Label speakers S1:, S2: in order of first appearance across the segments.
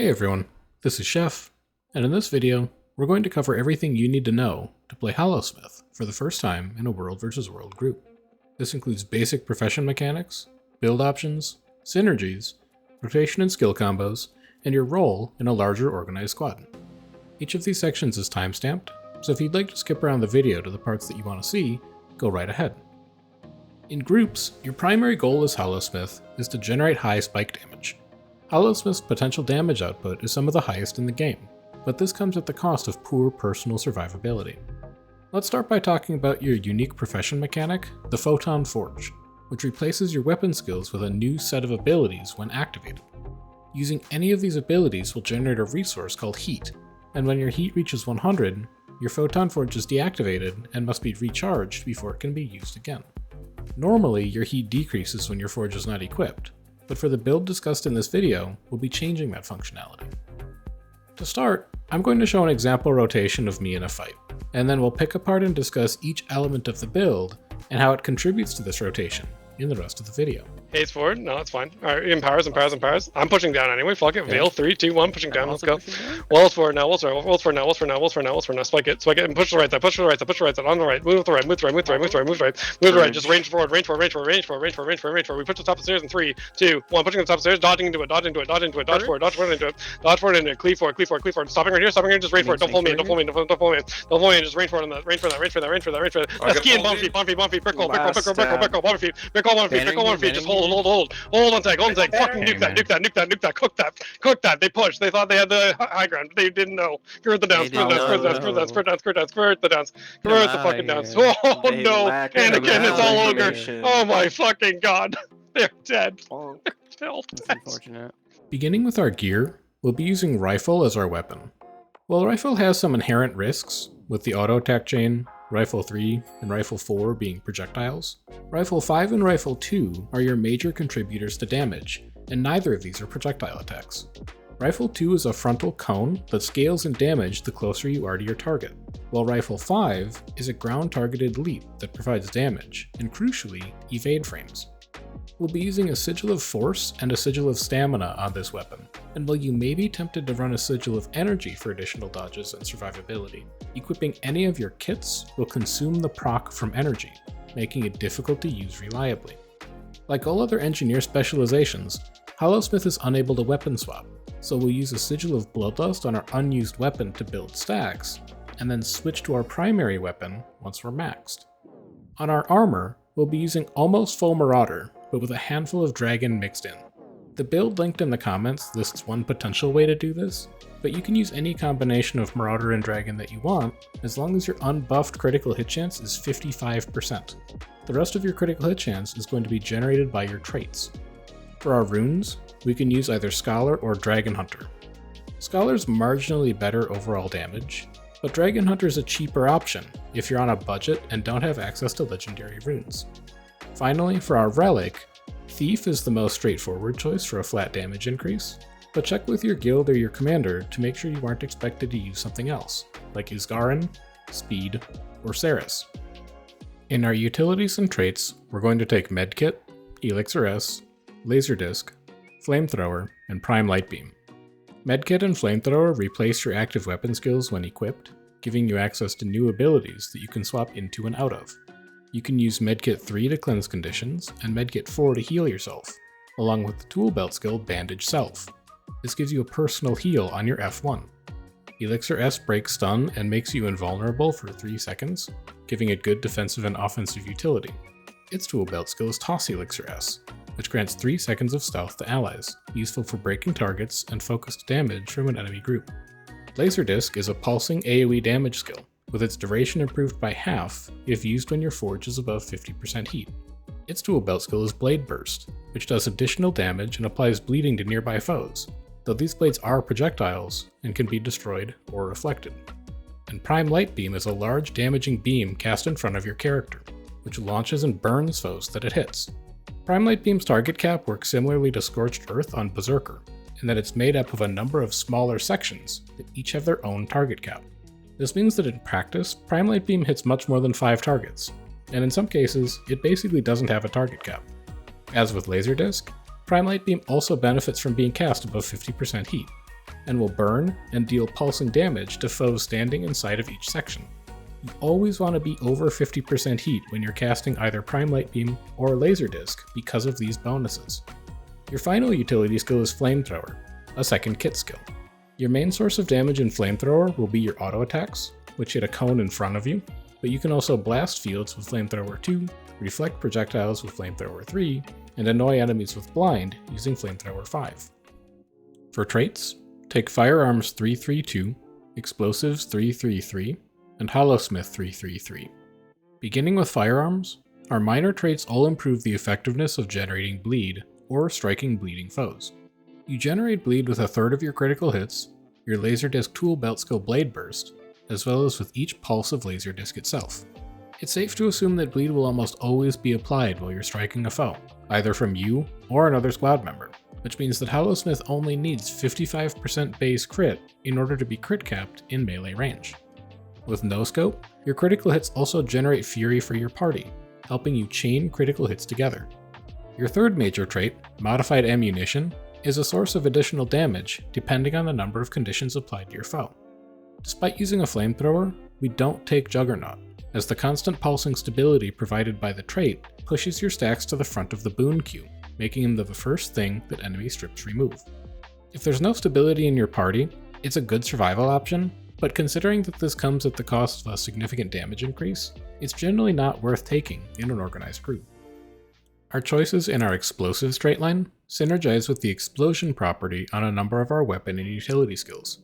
S1: Hey everyone, this is Chef, and in this video, we're going to cover everything you need to know to play Holosmith for the first time in a World vs. World group. This includes basic profession mechanics, build options, synergies, rotation and skill combos, and your role in a larger organized squad. Each of these sections is timestamped, so if you'd like to skip around the video to the parts that you want to see, go right ahead. In groups, your primary goal as Holosmith is to generate high spike damage. Holosmith's potential damage output is some of the highest in the game, but this comes at the cost of poor personal survivability. Let's start by talking about your unique profession mechanic, the Photon Forge, which replaces your weapon skills with a new set of abilities when activated. Using any of these abilities will generate a resource called heat, and when your heat reaches 100, your Photon Forge is deactivated and must be recharged before it can be used again. Normally, your heat decreases when your forge is not equipped, but for the build discussed in this video, we'll be changing that functionality. To start, I'm going to show an example rotation of me in a fight, and then we'll pick apart and discuss each element of the build and how it contributes to this rotation in the rest of the video.
S2: Haste forward. No, it's fine. Alright, empowers. I'm pushing down anyway. Fuck it. Veil. 3, 2, 1. Pushing down. Let's go. Walls forward now. Walls forward now. Spike it. And push to the right side. Push to the right side. On the right. Move to the right. Move to the right. Just range forward. We push to the top of the stairs in 3, 2, 1. Pushing to the top of the stairs. Dodging into it. Dodge forward into it. Cleave forward. Stopping right here. Just range forward. Don't pull me. Just range forward on that. Range for that. Ski and bomb feet. Brick roll. Just hold on tag, fucking nuke that, cook that. They pushed, they thought they had the high ground, they didn't know. Convert the downs, convert the fucking downs. Oh no, and again it's all ogre. Oh my fucking god, they're dead.
S3: Unfortunate.
S1: Beginning with our gear, we'll be using Rifle as our weapon. While Rifle has some inherent risks, with the auto attack chain, Rifle 3 and Rifle 4 being projectiles, Rifle 5 and Rifle 2 are your major contributors to damage, and neither of these are projectile attacks. Rifle 2 is a frontal cone that scales in damage the closer you are to your target, while Rifle 5 is a ground-targeted leap that provides damage, and crucially, evade frames. We'll be using a Sigil of Force and a Sigil of Stamina on this weapon, and while you may be tempted to run a Sigil of Energy for additional dodges and survivability, equipping any of your kits will consume the proc from energy, making it difficult to use reliably. Like all other engineer specializations, Holosmith is unable to weapon swap, so we'll use a Sigil of Bloodlust on our unused weapon to build stacks, and then switch to our primary weapon once we're maxed. On our armor, we'll be using almost full Marauder, but with a handful of Dragon mixed in. The build linked in the comments lists one potential way to do this, but you can use any combination of Marauder and Dragon that you want, as long as your unbuffed critical hit chance is 55%. The rest of your critical hit chance is going to be generated by your traits. For our runes, we can use either Scholar or Dragon Hunter. Scholar's marginally better overall damage, but Dragon Hunter is a cheaper option if you're on a budget and don't have access to legendary runes. Finally, for our relic, Thief is the most straightforward choice for a flat damage increase, but check with your guild or your commander to make sure you aren't expected to use something else, like Isgarin, Speed, or Ceres. In our utilities and traits, we're going to take Medkit, Elixir S, Laserdisc, Flamethrower, and Prime Lightbeam. Medkit and Flamethrower replace your active weapon skills when equipped, giving you access to new abilities that you can swap into and out of. You can use Medkit 3 to cleanse conditions, and Medkit 4 to heal yourself, along with the tool belt skill Bandage Self. This gives you a personal heal on your F1. Elixir S breaks stun and makes you invulnerable for 3 seconds, giving it good defensive and offensive utility. Its tool belt skill is Toss Elixir S, which grants 3 seconds of stealth to allies, useful for breaking targets and focused damage from an enemy group. Laserdisc is a pulsing AoE damage skill, with its duration improved by half if used when your forge is above 50% heat. Its tool belt skill is Blade Burst, which does additional damage and applies bleeding to nearby foes, though these blades are projectiles and can be destroyed or reflected. And Prime Lightbeam is a large damaging beam cast in front of your character, which launches and burns foes that it hits. Prime Lightbeam's target cap works similarly to Scorched Earth on Berserker, in that it's made up of a number of smaller sections that each have their own target cap. This means that in practice, Prime Lightbeam hits much more than 5 targets, and in some cases, it basically doesn't have a target cap. As with Laserdisc, Prime Lightbeam also benefits from being cast above 50% heat. and will burn and deal pulsing damage to foes standing inside of each section. You always want to be over 50% heat when you're casting either Prime Light Beam or Laser Disc because of these bonuses. Your final utility skill is Flamethrower, a second kit skill. Your main source of damage in Flamethrower will be your auto attacks, which hit a cone in front of you, but you can also blast fields with Flamethrower 2, reflect projectiles with Flamethrower 3, and annoy enemies with Blind using Flamethrower 5. For traits, take Firearms 332, Explosives 333, and Holosmith 333. Beginning with Firearms, our minor traits all improve the effectiveness of generating bleed or striking bleeding foes. You generate bleed with a third of your critical hits, your Laserdisc tool belt skill Blade Burst, as well as with each pulse of Laserdisc itself. It's safe to assume that bleed will almost always be applied while you're striking a foe, either from you or another squad member, which means that Holosmith only needs 55% base crit in order to be crit capped in melee range. With no scope, your critical hits also generate fury for your party, helping you chain critical hits together. Your third major trait, Modified Ammunition, is a source of additional damage depending on the number of conditions applied to your foe. Despite using a flamethrower, we don't take Juggernaut, as the constant pulsing stability provided by the trait pushes your stacks to the front of the boon queue, making them the first thing that enemy strips remove. If there's no stability in your party, it's a good survival option, but considering that this comes at the cost of a significant damage increase, it's generally not worth taking in an organized group. Our choices in our Explosives trait line synergize with the Explosion property on a number of our weapon and utility skills.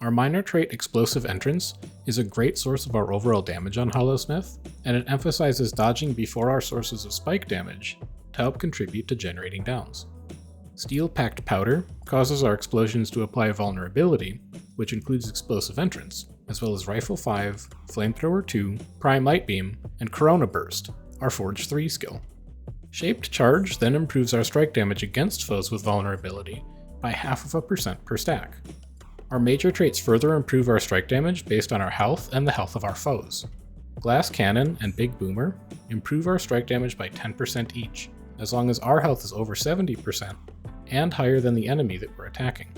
S1: Our minor trait Explosive Entrance is a great source of our overall damage on Holosmith, and it emphasizes dodging before our sources of spike damage to help contribute to generating downs. Steel-packed powder causes our explosions to apply vulnerability, which includes Explosive Entrance, as well as Rifle 5, Flamethrower 2, Prime Light Beam, and Corona Burst, our Forge 3 skill. Shaped Charge then improves our strike damage against foes with vulnerability by 0.5% per stack. Our major traits further improve our strike damage based on our health and the health of our foes. Glass Cannon and Big Boomer improve our strike damage by 10% each, as long as our health is over 70% and higher than the enemy that we're attacking.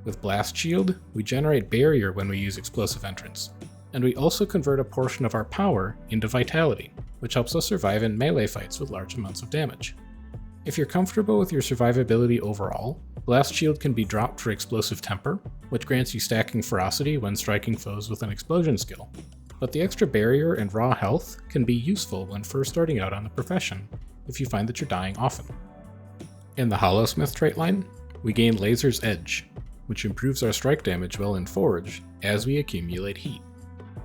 S1: With Blast Shield, we generate barrier when we use Explosive Entrance, and we also convert a portion of our power into Vitality, which helps us survive in melee fights with large amounts of damage. If you're comfortable with your survivability overall, Blast Shield can be dropped for Explosive Temper, which grants you stacking ferocity when striking foes with an explosion skill. But the extra barrier and raw health can be useful when first starting out on the profession, if you find that you're dying often. In the Holosmith trait line, we gain Laser's Edge, which improves our strike damage while in Forge as we accumulate heat.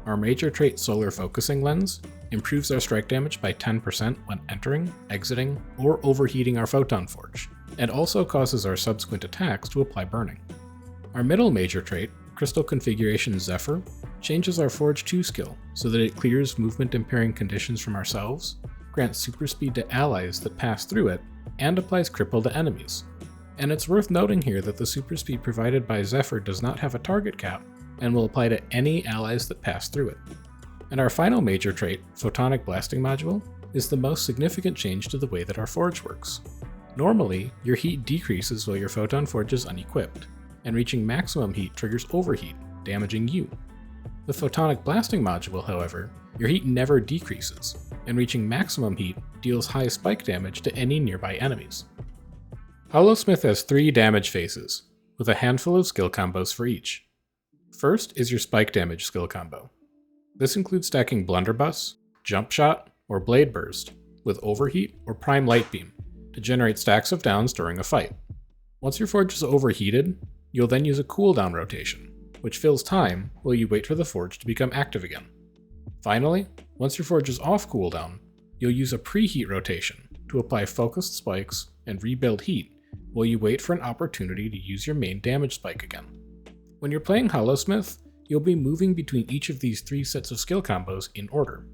S1: Our major trait Solar Focusing Lens improves our strike damage by 10% when entering, exiting, or overheating our Photon Forge, and also causes our subsequent attacks to apply burning. Our middle major trait, Crystal Configuration Zephyr, changes our Forge 2 skill so that it clears movement impairing conditions from ourselves, grants super speed to allies that pass through it, and applies cripple to enemies. And it's worth noting here that the super speed provided by Zephyr does not have a target cap, and will apply to any allies that pass through it. And our final major trait, Photonic Blasting Module, is the most significant change to the way that our Forge works. Normally, your heat decreases while your Photon Forge is unequipped, and reaching maximum heat triggers overheat, damaging you. With Photonic Blasting Module, however, your heat never decreases, and reaching maximum heat deals high spike damage to any nearby enemies. Holosmith has 3 damage phases, with a handful of skill combos for each. First is your spike damage skill combo. This includes stacking Blunderbuss, Jump Shot, or Blade Burst with Overheat or Prime Light Beam to generate stacks of downs during a fight. Once your Forge is overheated, you'll then use a cooldown rotation, which fills time while you wait for the Forge to become active again. Finally, once your Forge is off cooldown, you'll use a preheat rotation to apply focused spikes and rebuild heat while you wait for an opportunity to use your main damage spike again. When you're playing Holosmith, you'll be moving between each of these 3 sets of skill combos in order.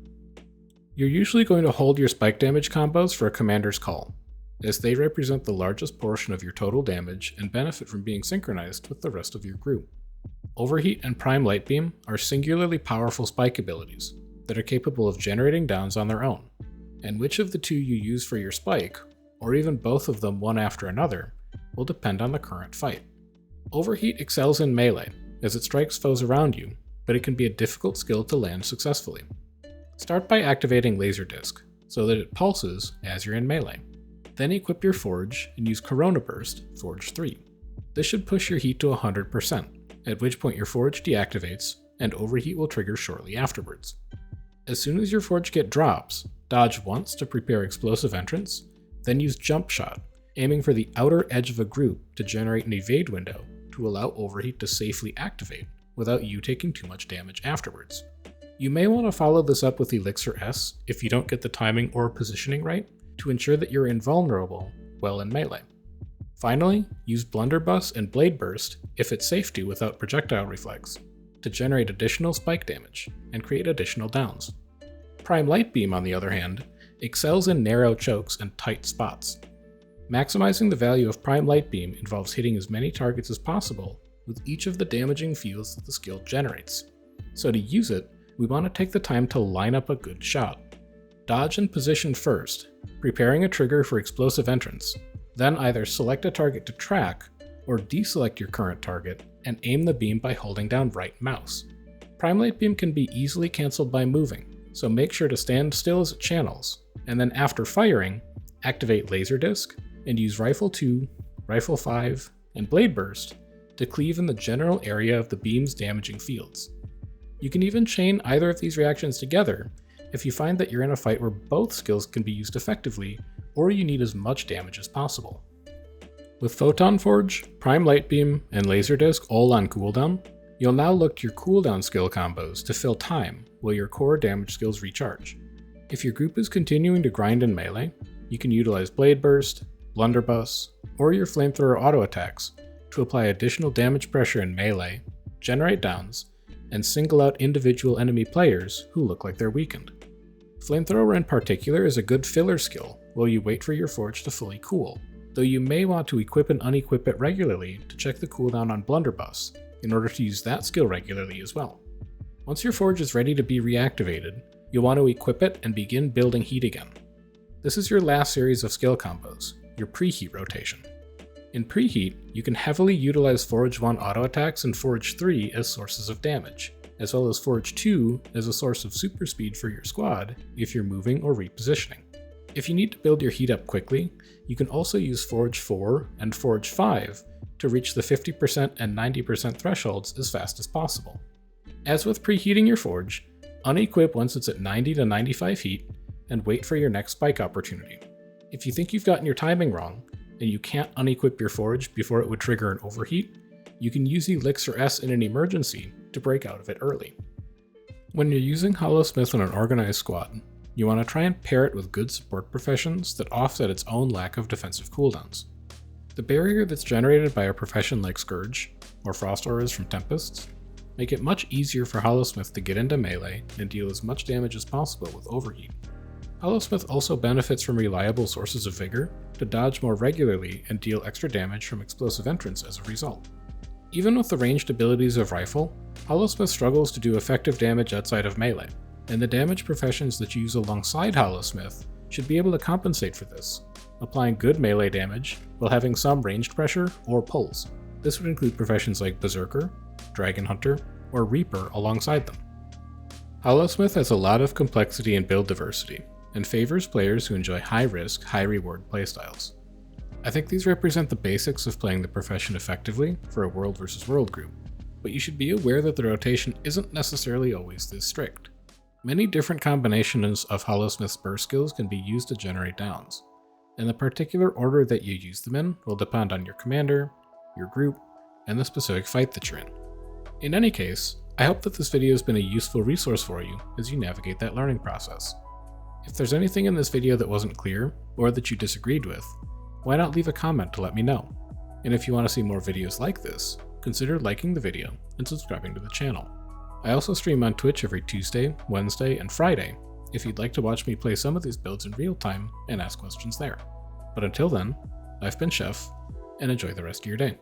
S1: You're usually going to hold your spike damage combos for a commander's call, as they represent the largest portion of your total damage and benefit from being synchronized with the rest of your group. Overheat and Prime Light Beam are singularly powerful spike abilities that are capable of generating downs on their own, and which of the 2 you use for your spike, or even both of them one after another, will depend on the current fight. Overheat excels in melee, as it strikes foes around you, but it can be a difficult skill to land successfully. Start by activating Laserdisc, so that it pulses as you're in melee. Then equip your Forge and use Corona Burst, Forge 3. This should push your heat to 100%, at which point your Forge deactivates, and overheat will trigger shortly afterwards. As soon as your Forge Kit drops, dodge once to prepare Explosive Entrance, then use Jump Shot, aiming for the outer edge of a group to generate an evade window to allow overheat to safely activate without you taking too much damage afterwards. You may want to follow this up with Elixir S if you don't get the timing or positioning right to ensure that you're invulnerable well in melee. Finally, use Blunderbuss and Blade Burst if it's safe to without projectile reflex to generate additional spike damage and create additional downs. Prime Light Beam, on the other hand, excels in narrow chokes and tight spots. Maximizing the value of Prime Light Beam involves hitting as many targets as possible with each of the damaging fields that the skill generates. So to use it, we want to take the time to line up a good shot. Dodge and position first, preparing a trigger for Explosive Entrance, then either select a target to track or deselect your current target and aim the beam by holding down right mouse. Prime Light Beam can be easily cancelled by moving, so make sure to stand still as it channels, and then after firing, activate Laserdisc and use Rifle 2, Rifle 5, and Blade Burst to cleave in the general area of the beam's damaging fields. You can even chain either of these reactions together if you find that you're in a fight where both skills can be used effectively, or you need as much damage as possible. With Photon Forge, Prime Light Beam, and Laserdisc all on cooldown, you'll now look to your cooldown skill combos to fill time while your core damage skills recharge. If your group is continuing to grind in melee, you can utilize Blade Burst, Blunderbuss, or your Flamethrower auto attacks to apply additional damage pressure in melee, generate downs, and single out individual enemy players who look like they're weakened. Flamethrower in particular is a good filler skill while you wait for your Forge to fully cool, though you may want to equip and unequip it regularly to check the cooldown on Blunderbuss in order to use that skill regularly as well. Once your Forge is ready to be reactivated, you'll want to equip it and begin building heat again. This is your last series of skill combos, your Preheat rotation. In Preheat, you can heavily utilize Forge 1 auto attacks and Forge 3 as sources of damage, as well as Forge 2 as a source of super speed for your squad if you're moving or repositioning. If you need to build your heat up quickly, you can also use Forge 4 and Forge 5 to reach the 50% and 90% thresholds as fast as possible. As with preheating your Forge, unequip once it's at 90 to 95 heat and wait for your next spike opportunity. If you think you've gotten your timing wrong, and you can't unequip your Forge before it would trigger an overheat, you can use Elixir S in an emergency to break out of it early. When you're using Holosmith in an organized squad, you want to try and pair it with good support professions that offset its own lack of defensive cooldowns. The barrier that's generated by a profession like Scourge, or Frost Auras from Tempests, make it much easier for Holosmith to get into melee and deal as much damage as possible with overheat. Holosmith also benefits from reliable sources of vigor to dodge more regularly and deal extra damage from Explosive Entrance as a result. Even with the ranged abilities of Rifle, Holosmith struggles to do effective damage outside of melee, and the damage professions that you use alongside Holosmith should be able to compensate for this, applying good melee damage while having some ranged pressure or pulls. This would include professions like Berserker, Dragon Hunter, or Reaper alongside them. Holosmith has a lot of complexity and build diversity, and favors players who enjoy high-risk, high-reward playstyles. I think these represent the basics of playing the profession effectively for a world versus world group, but you should be aware that the rotation isn't necessarily always this strict. Many different combinations of Holosmith's burst skills can be used to generate downs, and the particular order that you use them in will depend on your commander, your group, and the specific fight that you're in. In any case, I hope that this video has been a useful resource for you as you navigate that learning process. If there's anything in this video that wasn't clear, or that you disagreed with, why not leave a comment to let me know? And if you want to see more videos like this, consider liking the video and subscribing to the channel. I also stream on Twitch every Tuesday, Wednesday, and Friday if you'd like to watch me play some of these builds in real time and ask questions there. But until then, I've been Chef, and enjoy the rest of your day.